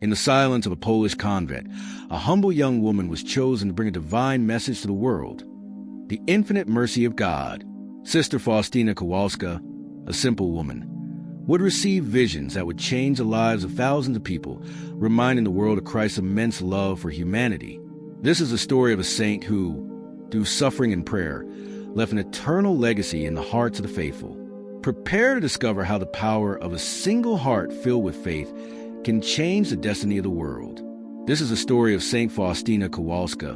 In the silence of a Polish convent, a humble young woman was chosen to bring a divine message to the world. The infinite mercy of God. Sister Faustina Kowalska, a simple woman, would receive visions that would change the lives of thousands of people, reminding the world of Christ's immense love for humanity. This is the story of a saint who, through suffering and prayer, left an eternal legacy in the hearts of the faithful. Prepare to discover how the power of a single heart filled with faith can change the destiny of the world. This is the story of Saint Faustina Kowalska,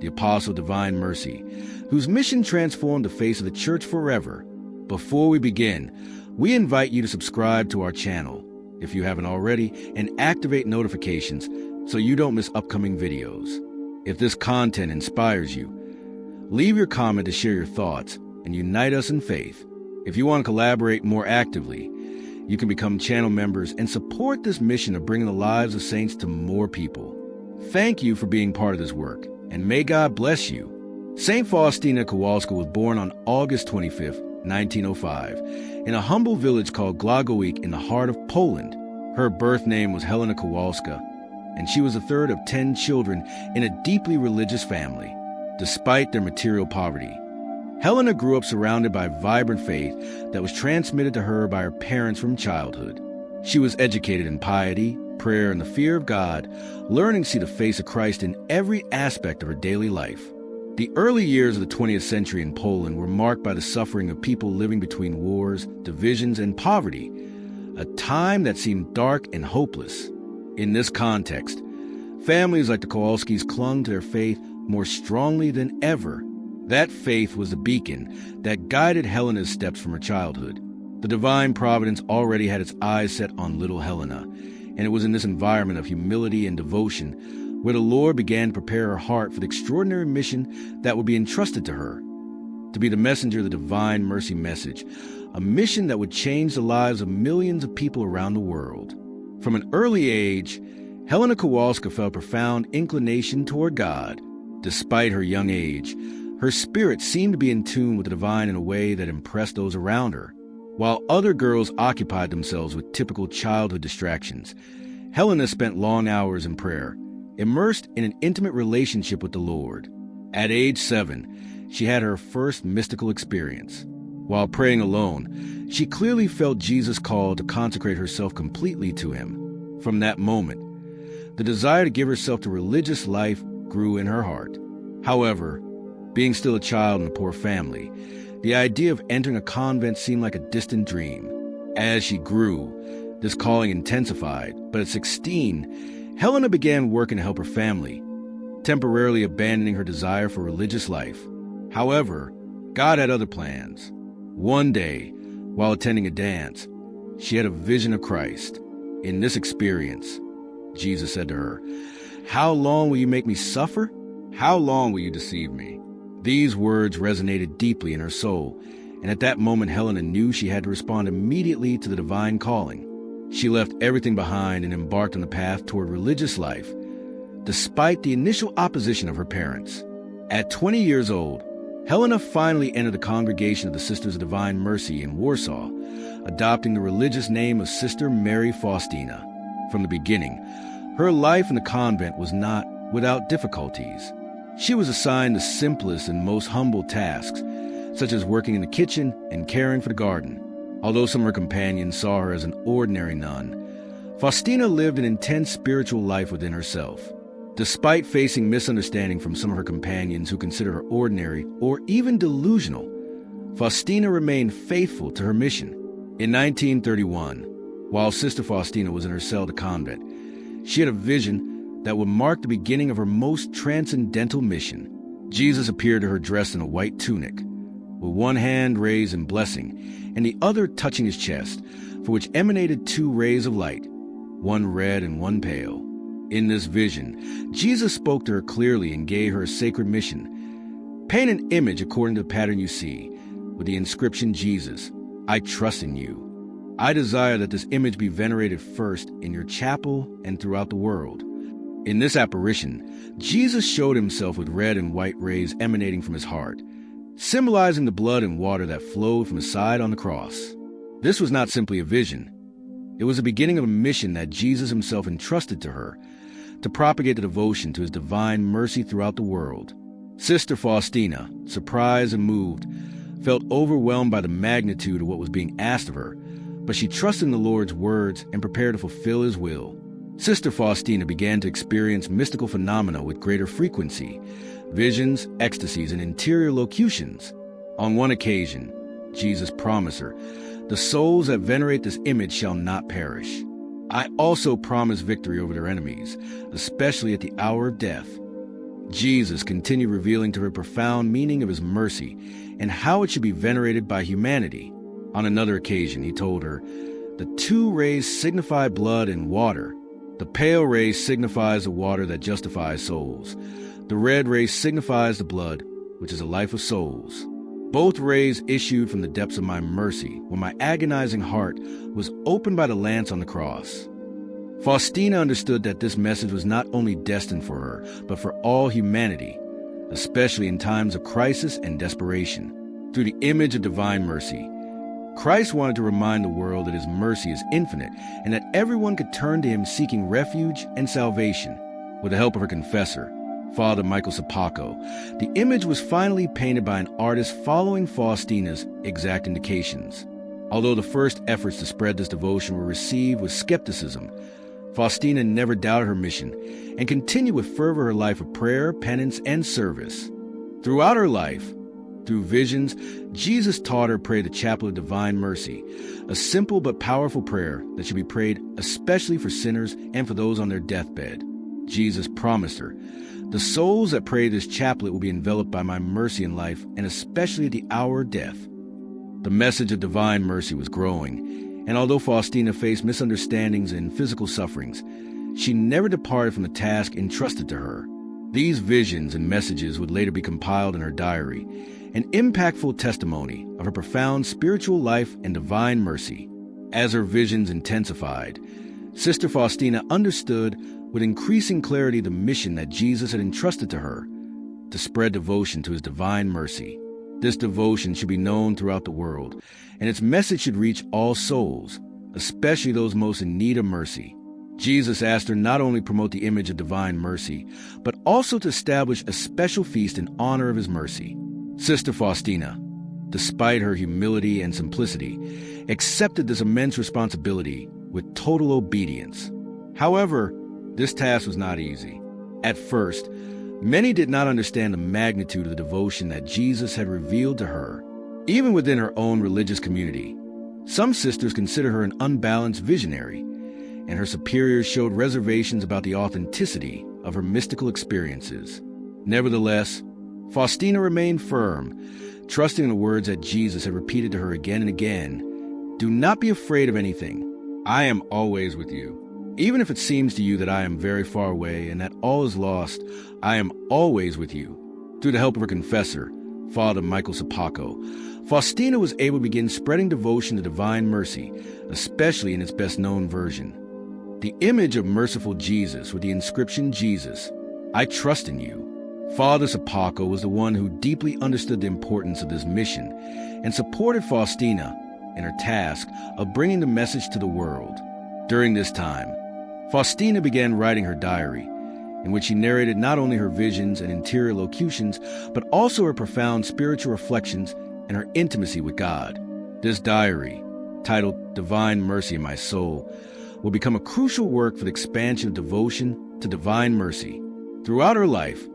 the apostle of Divine Mercy, whose mission transformed the face of the Church forever. Before we begin, we invite you to subscribe to our channel, if you haven't already, and activate notifications so you don't miss upcoming videos. If this content inspires you, leave your comment to share your thoughts and unite us in faith. If you want to collaborate more actively, you can become channel members and support this mission of bringing the lives of saints to more people. Thank you for being part of this work, and may God bless you. Saint Faustina Kowalska was born on August 25, 1905, in a humble village called Glagowiec in the heart of Poland. Her birth name was Helena Kowalska, and she was the third of 10 children in a deeply religious family. Despite their material poverty, Helena grew up surrounded by vibrant faith that was transmitted to her by her parents from childhood. She was educated in piety, prayer, and the fear of God, learning to see the face of Christ in every aspect of her daily life. The early years of the 20th century in Poland were marked by the suffering of people living between wars, divisions, and poverty, a time that seemed dark and hopeless. In this context, families like the Kowalskis clung to their faith more strongly than ever. That faith was the beacon that guided Helena's steps from her childhood. The divine providence already had its eyes set on little Helena, and it was in this environment of humility and devotion where the Lord began to prepare her heart for the extraordinary mission that would be entrusted to her, to be the messenger of the Divine Mercy message, a mission that would change the lives of millions of people around the world. From an early age, Helena Kowalska felt a profound inclination toward God. Despite her young age, her spirit seemed to be in tune with the divine in a way that impressed those around her. While other girls occupied themselves with typical childhood distractions, Helena spent long hours in prayer, immersed in an intimate relationship with the Lord. At age 7, she had her first mystical experience. While praying alone, she clearly felt Jesus' call to consecrate herself completely to him. From that moment, the desire to give herself to religious life grew in her heart. However, being still a child in a poor family, the idea of entering a convent seemed like a distant dream. As she grew, this calling intensified, but at 16, Helena began working to help her family, temporarily abandoning her desire for religious life. However, God had other plans. One day, while attending a dance, she had a vision of Christ. In this experience, Jesus said to her, "How long will you make me suffer? How long will you deceive me?" These words resonated deeply in her soul, and at that moment Helena knew she had to respond immediately to the divine calling. She left everything behind and embarked on the path toward religious life, despite the initial opposition of her parents. At 20 years old, Helena finally entered the congregation of the Sisters of Divine Mercy in Warsaw, adopting the religious name of Sister Mary Faustina. From the beginning, her life in the convent was not without difficulties. She was assigned the simplest and most humble tasks, such as working in the kitchen and caring for the garden. Although some of her companions saw her as an ordinary nun, Faustina lived an intense spiritual life within herself. Despite facing misunderstanding from some of her companions who considered her ordinary or even delusional, Faustina remained faithful to her mission. In 1931, while Sister Faustina was in her cell at the convent, she had a vision that would mark the beginning of her most transcendental mission. Jesus appeared to her dressed in a white tunic, with one hand raised in blessing and the other touching his chest, for which emanated 2 rays of light, one red and one pale. In this vision, Jesus spoke to her clearly and gave her a sacred mission. Paint an image according to the pattern you see, with the inscription Jesus, I trust in you. I desire that this image be venerated first in your chapel and throughout the world. In this apparition, Jesus showed himself with red and white rays emanating from his heart, symbolizing the blood and water that flowed from his side on the cross. This was not simply a vision. It was the beginning of a mission that Jesus himself entrusted to her, to propagate the devotion to his divine mercy throughout the world. Sister Faustina, surprised and moved, felt overwhelmed by the magnitude of what was being asked of her, but she trusted in the Lord's words and prepared to fulfill his will. Sister Faustina began to experience mystical phenomena with greater frequency, visions, ecstasies, and interior locutions. On one occasion, Jesus promised her, "The souls that venerate this image shall not perish. I also promise victory over their enemies, especially at the hour of death." Jesus continued revealing to her profound meaning of his mercy and how it should be venerated by humanity. On another occasion, he told her, "The two rays signify blood and water. The pale ray signifies the water that justifies souls. The red ray signifies the blood, which is the life of souls. Both rays issued from the depths of my mercy when my agonizing heart was opened by the lance on the cross." Faustina understood that this message was not only destined for her, but for all humanity, especially in times of crisis and desperation. Through the image of divine mercy, Christ wanted to remind the world that his mercy is infinite and that everyone could turn to him seeking refuge and salvation. With the help of her confessor, Father Michael Sapako, the image was finally painted by an artist following Faustina's exact indications. Although the first efforts to spread this devotion were received with skepticism, Faustina never doubted her mission and continued with fervor her life of prayer, penance, and service. Throughout her life, through visions, Jesus taught her to pray the Chaplet of Divine Mercy, a simple but powerful prayer that should be prayed especially for sinners and for those on their deathbed. Jesus promised her, "The souls that pray this chaplet will be enveloped by my mercy in life, and especially at the hour of death." The message of divine mercy was growing, and although Faustina faced misunderstandings and physical sufferings, she never departed from the task entrusted to her. These visions and messages would later be compiled in her diary, an impactful testimony of her profound spiritual life and divine mercy. As her visions intensified, Sister Faustina understood with increasing clarity the mission that Jesus had entrusted to her, to spread devotion to his divine mercy. This devotion should be known throughout the world, and its message should reach all souls, especially those most in need of mercy. Jesus asked her not only to promote the image of divine mercy, but also to establish a special feast in honor of his mercy. Sister Faustina, despite her humility and simplicity, accepted this immense responsibility with total obedience. However, this task was not easy. At first, many did not understand the magnitude of the devotion that Jesus had revealed to her. Even within her own religious community, some sisters considered her an unbalanced visionary, and her superiors showed reservations about the authenticity of her mystical experiences. Nevertheless, Faustina remained firm, trusting in the words that Jesus had repeated to her again and again. "Do not be afraid of anything. I am always with you. Even if it seems to you that I am very far away and that all is lost, I am always with you." Through the help of her confessor, Father Michael Sapako, Faustina was able to begin spreading devotion to divine mercy, especially in its best-known version. The image of merciful Jesus with the inscription, "Jesus, I trust in you." Father Sapako was the one who deeply understood the importance of this mission and supported Faustina in her task of bringing the message to the world. During this time, Faustina began writing her diary, in which she narrated not only her visions and interior locutions, but also her profound spiritual reflections and her intimacy with God. This diary, titled Divine Mercy in My Soul, will become a crucial work for the expansion of devotion to divine mercy. Throughout her life,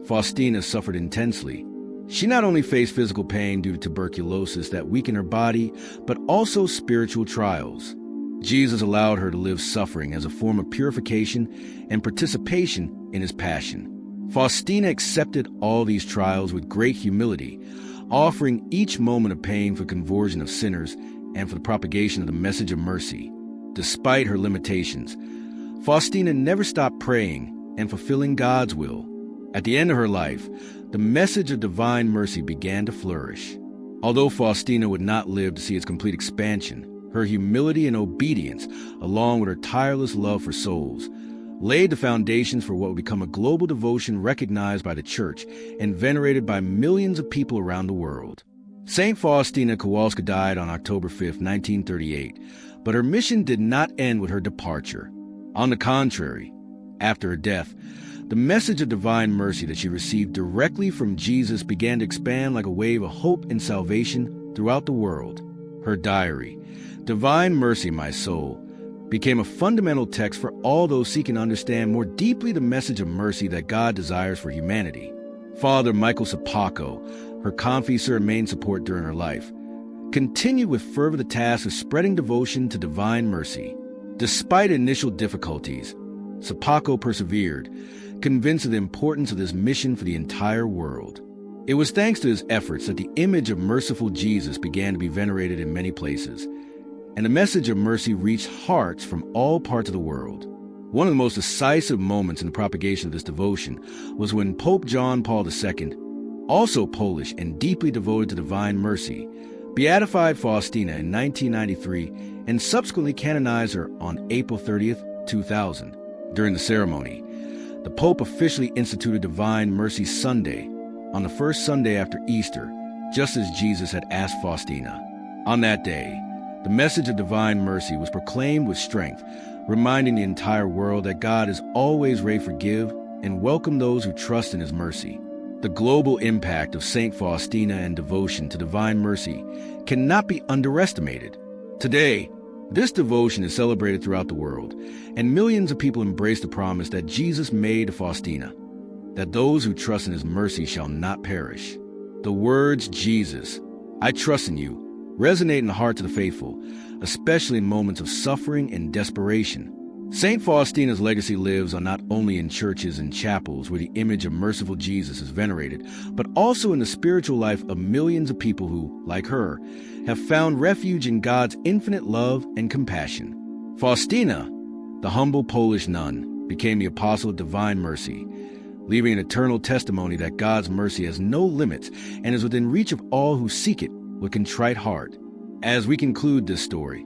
Faustina suffered intensely. She not only faced physical pain due to tuberculosis that weakened her body, but also spiritual trials. Jesus allowed her to live suffering as a form of purification and participation in his passion. Faustina accepted all these trials with great humility, offering each moment of pain for conversion of sinners and for the propagation of the message of mercy. Despite her limitations, Faustina never stopped praying and fulfilling God's will. At the end of her life, the message of divine mercy began to flourish. Although Faustina would not live to see its complete expansion, her humility and obedience, along with her tireless love for souls, laid the foundations for what would become a global devotion recognized by the Church and venerated by millions of people around the world. Saint Faustina Kowalska died on October 5, 1938, but her mission did not end with her departure. On the contrary, after her death, the message of divine mercy that she received directly from Jesus began to expand like a wave of hope and salvation throughout the world. Her diary, Divine Mercy, My Soul, became a fundamental text for all those seeking to understand more deeply the message of mercy that God desires for humanity. Father Michael Sapako, her confessor and main support during her life, continued with fervor the task of spreading devotion to divine mercy. Despite initial difficulties, Sapako persevered, convinced of the importance of this mission for the entire world. It was thanks to his efforts that the image of merciful Jesus began to be venerated in many places, and the message of mercy reached hearts from all parts of the world. One of the most decisive moments in the propagation of this devotion was when Pope John Paul II, also Polish and deeply devoted to divine mercy, beatified Faustina in 1993 and subsequently canonized her on April 30th, 2000. During the ceremony, the Pope officially instituted Divine Mercy Sunday on the first Sunday after Easter, just as Jesus had asked Faustina. On that day, the message of divine mercy was proclaimed with strength, reminding the entire world that God is always ready to forgive and welcome those who trust in his mercy. The global impact of Saint Faustina and devotion to divine mercy cannot be underestimated. Today, this devotion is celebrated throughout the world, and millions of people embrace the promise that Jesus made to Faustina, that those who trust in his mercy shall not perish. The words, Jesus, I trust in you, resonate in the hearts of the faithful, especially in moments of suffering and desperation. Saint Faustina's legacy lives on not only in churches and chapels where the image of merciful Jesus is venerated, but also in the spiritual life of millions of people who, like her, have found refuge in God's infinite love and compassion. Faustina, the humble Polish nun, became the apostle of divine mercy, leaving an eternal testimony that God's mercy has no limits and is within reach of all who seek it with contrite heart. As we conclude this story,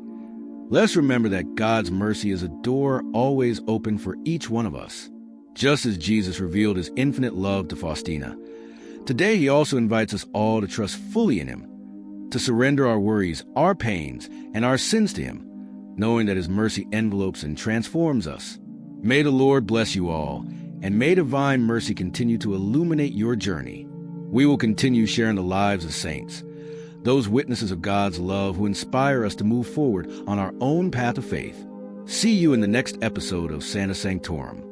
let's remember that God's mercy is a door always open for each one of us. Just as Jesus revealed his infinite love to Faustina, today he also invites us all to trust fully in him, to surrender our worries, our pains, and our sins to him, knowing that his mercy envelopes and transforms us. May the Lord bless you all, and may divine mercy continue to illuminate your journey. We will continue sharing the lives of saints, those witnesses of God's love who inspire us to move forward on our own path of faith. See you in the next episode of Santa Sanctorum.